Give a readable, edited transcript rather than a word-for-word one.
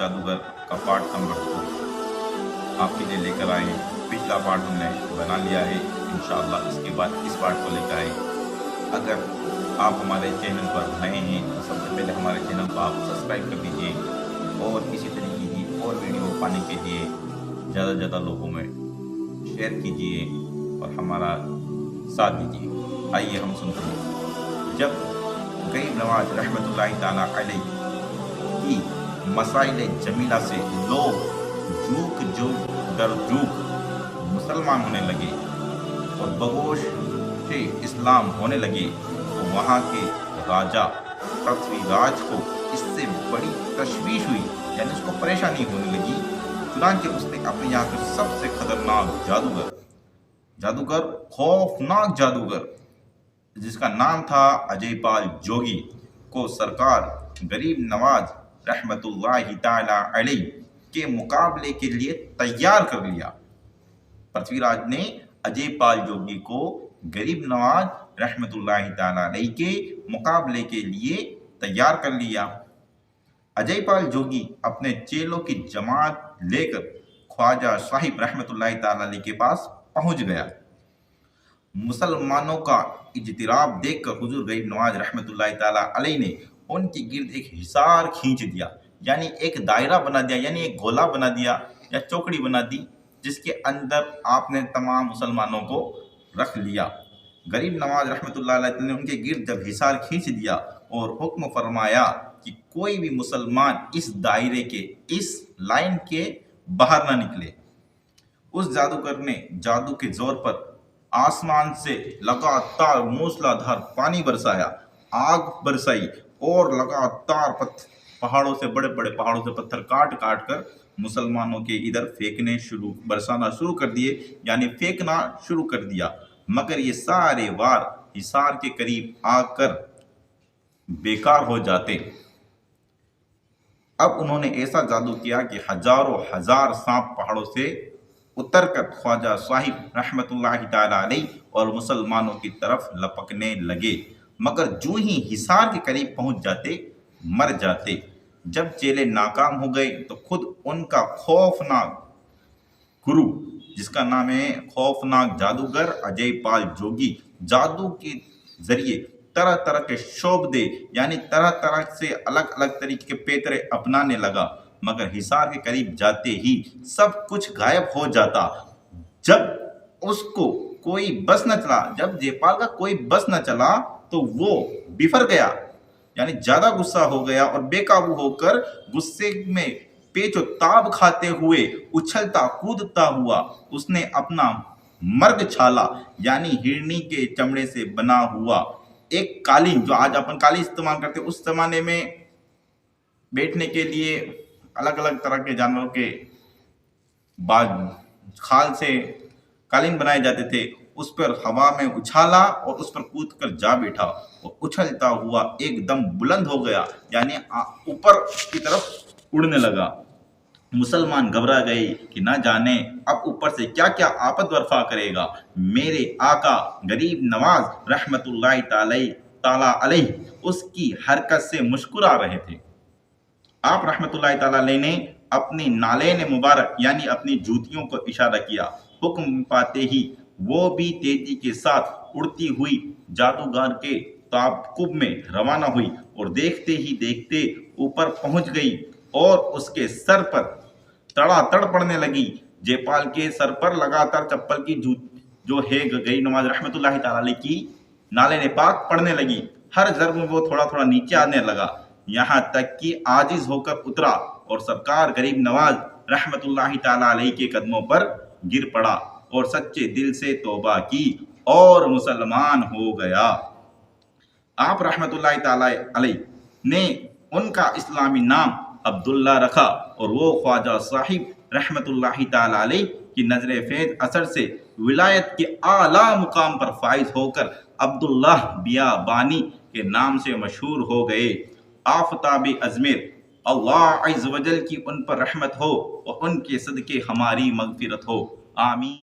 जादूगर का part number 2 आपके लिए लेकर आए हैं। पिछला पार्ट हमने बना लिया है, इंशाअल्लाह इसके बाद इस पार्ट को लेकर आए। अगर आप हमारे चैनल पर नए हैं तो सबसे पहले हमारे चैनल को आप सब्सक्राइब कर दीजिए और इसी तरीके की और वीडियो पाने के लिए ज़्यादा से ज़्यादा लोगों में शेयर कीजिए और हमारा साथ दीजिए। आइए हम सुनते हैं। जब गरीब नवाज रहमतुल्लाहि ताला अलैह की मसाइल जमीला से लोग झूक झूक दर झूक मुसलमान होने लगे और बगोश से इस्लाम होने लगे तो वहाँ के राजा पृथ्वीराज को इससे बड़ी तशवीश हुई, यानी उसको परेशानी होने लगी। चुनांचे उसने अपने यहाँ के सबसे खतरनाक जादूगर खौफनाक जादूगर जिसका नाम था अजयपाल जोगी को सरकार गरीब नवाज रहमतुल्लाहि ताला अलैह के मुकाबले के लिए तैयार कर लिया। पृथ्वीराज ने अजयपाल जोगी को गरीब नवाज रहमतुल्लाहि ताला अलैह के मुकाबले के लिए तैयार कर लिया। अजयपाल जोगी अपने चेलों की जमात लेकर ख्वाजा साहिब रहमतुल्लाहि ताला अलैह के पास पहुंच गया। मुसलमानों का इजतिराब देखकर हुजूर गरीब नवाज रहमतुल्लाहि ताला अलैह ने उनके गिर्द एक हिसार खींच दिया, यानी एक दायरा बना दिया, यानी एक गोला बना दिया या चौकड़ी बना दी, जिसके अंदर आपने तमाम मुसलमानों को रख लिया। गरीब नवाज रहमतुल्लाहि अलैह ने उनके गिर्द जब हिसार खींच दिया और हुक्म फरमाया कि कोई भी मुसलमान इस दायरे के, इस लाइन के बाहर ना निकले। उस जादूगर ने जादू के जोर पर आसमान से लगातार मूसलाधार पानी बरसाया, आग बरसाई और लगातार पहाड़ों से, बड़े बड़े पहाड़ों से पत्थर काट काट कर मुसलमानों के इधर बरसाना शुरू कर दिए, यानी फेंकना शुरू कर दिया। मगर ये सारे वार हिसार के करीब आकर बेकार हो जाते। अब उन्होंने ऐसा जादू किया कि हजारों हजार सांप पहाड़ों से उतर कर ख्वाजा साहिब रहमतुल्लाहि ताला अलैह और मुसलमानों की तरफ लपकने लगे, मगर जो ही हिसार के करीब पहुंच जाते मर जाते। जब चेले नाकाम हो गए तो खुद उनका खौफनाक गुरु, जिसका नाम है खौफनाक जादूगर अजयपाल जोगी, जादू के जरिए तरह तरह के शोबदे, यानी तरह तरह से अलग अलग तरीके के पेतरे अपनाने लगा, मगर हिसार के करीब जाते ही सब कुछ गायब हो जाता। जब उसको कोई बस न चला, जब जयपाल का कोई बस न चला तो वो बिफर गया, यानी ज्यादा गुस्सा हो गया और बेकाबू होकर गुस्से में पेचो ताब खाते हुए उछलता कूदता हुआ उसने अपना मर्ग छाला, यानी हिरनी के चमड़े से बना हुआ एक कालीन, जो आज अपन कालीन इस्तेमाल करते, उस जमाने में बैठने के लिए अलग अलग तरह के जानवरों के खाल से कालीन बनाए जाते थे, उस पर हवा में उछाला और उस पर कूदकर जा बैठा और उछलता हुआ एकदम बुलंद हो गया, यानी ऊपर की तरफ उड़ने लगा। मुसलमान घबरा गए कि ना जाने अब ऊपर से क्या क्या आफत बर्फा करेगा। मेरे आका गरीब नवाज रहमतुल्लाहि ताला अलैह उसकी हरकत से मुस्कुरा रहे थे। आप रहमतुल्लाहि ताला अलैह ने अपनी नालेन मुबारक, यानी अपनी जूतियों को इशारा किया। हुक्म पाते ही वो भी तेजी के साथ उड़ती हुई जादूगर के ताबकुब में रवाना हुई और देखते ही देखते ऊपर पहुंच गई और उसके सर पर तड़ातड़ पड़ने लगी। जयपाल के सर पर लगातार चप्पल की जो है गरीब नवाज रहमतुल्लाहि ताला अलैह की नालेन पाक पड़ने लगी। हर ज़र्ब में वो थोड़ा थोड़ा नीचे आने लगा, यहाँ तक कि आजिज होकर उतरा और सरकार गरीब नवाज रहमतुल्लाहि ताला अलैह के कदमों पर गिर पड़ा और सच्चे दिल से तौबा की और मुसलमान हो गया। आप रहमतुल्लाहि ताला अलैह ने उनका इस्लामी नाम अब्दुल्ला रखा और वो ख्वाजा साहिब रहमतुल्लाहि ताला अलैह की नजर फैज असर से विलायत के आला मुकाम पर फाइज होकर अब्दुल्लाह बियाबानी के नाम से मशहूर हो गए। आफताब अजमेर, अल्लाह अज़्ज़ वजल की उन पर रहमत हो और उनके सदके हमारी मगफिरत हो, आमीन।